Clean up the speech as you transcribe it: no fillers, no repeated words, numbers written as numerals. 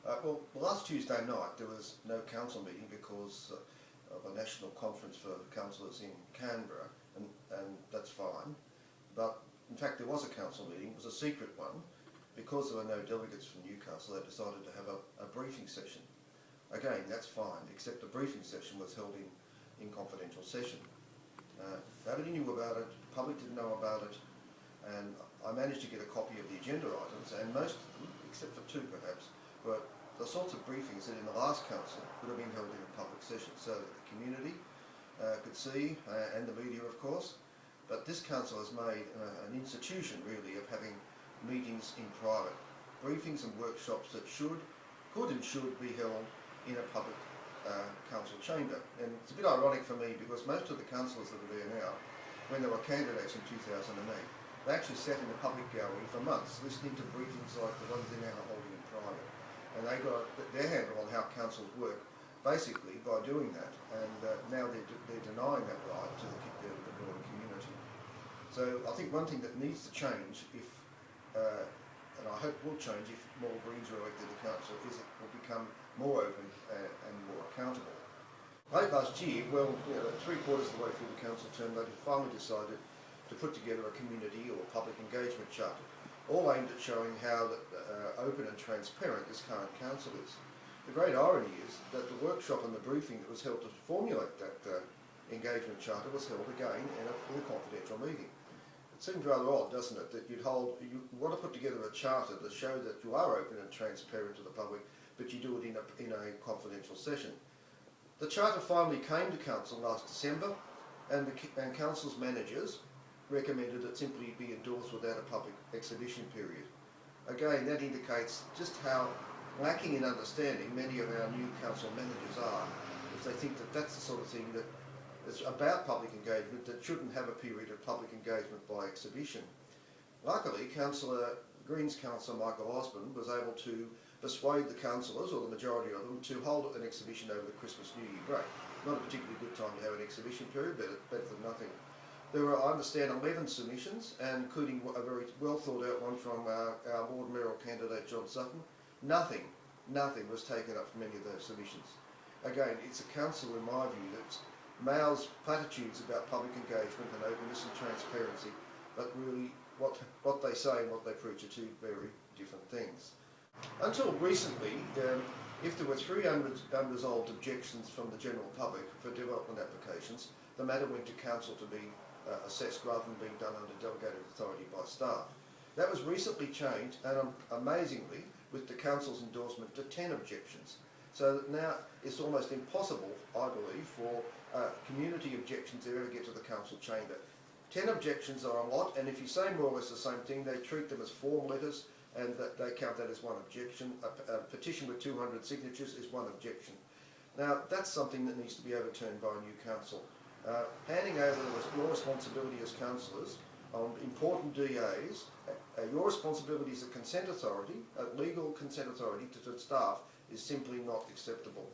Well, last Tuesday night there was no council meeting because of a national conference for councillors in Canberra, and that's fine. But in fact there was a council meeting. It was a secret one. Because there were no delegates from Newcastle, they decided to have a briefing session. Again, that's fine, except the briefing session was held in confidential session. Nobody knew about it, the public didn't know about it, and I managed to get a copy of the agenda items, and most of them, except for two perhaps, were the sorts of briefings that in the last council would have been held in a public session so that the community could see, and the media of course. But this council has made an institution really of having meetings in private, briefings and workshops that could and should be held in a public council chamber. And it's a bit ironic for me because most of the councillors that are there now, when they were candidates in 2008, they actually sat in the public gallery for months listening to briefings like the ones they're now holding in private. And they got their handle on how councils work basically by doing that, and now they're denying that right to the broader community. So I think one thing that needs to change, and I hope will change if more Greens are elected to council, is it will become more open and more accountable. Late last year, well, 3/4 of the way through the council term, they finally decided to put together a community or public engagement charter, all aimed at showing how open and transparent this current council is. The great irony is that the workshop and the briefing that was held to formulate that engagement charter was held again in a confidential meeting. It seems rather odd, doesn't it, that you want to put together a charter to show that you are open and transparent to the public, but you do it in a confidential session. The charter finally came to council last December, and council's managers recommended it simply be endorsed without a public exhibition period. Again, that indicates just how lacking in understanding many of our new council managers are, if they think that that's the sort of thing that it's about public engagement that shouldn't have a period of public engagement by exhibition. Luckily, Greens councillor Michael Osborne was able to persuade the councillors, or the majority of them, to hold an exhibition over the Christmas New Year break. Not a particularly good time to have an exhibition period, but better than nothing. There were, I understand, 11 submissions, and including a very well thought out one from our Lord Mayoral candidate John Sutton. Nothing was taken up from any of those submissions. Again, it's a council, in my view, that mouths platitudes about public engagement and openness and transparency, but really what they say and what they preach are two very different things. Until recently, if there were 300 unresolved objections from the general public for development applications, the matter went to council to be assessed rather than being done under delegated authority by staff. That was recently changed, and amazingly, with the council's endorsement, to 10 objections. So that now it's almost impossible, I believe, for community objections to ever get to the council chamber. 10 objections are a lot, and if you say more or less the same thing, they treat them as form letters, and that they count that as one objection. A petition with 200 signatures is one objection. Now, that's something that needs to be overturned by a new council. Handing over your responsibility as councillors on important DAs, your responsibility as a consent authority, a legal consent authority to the staff, is simply not acceptable.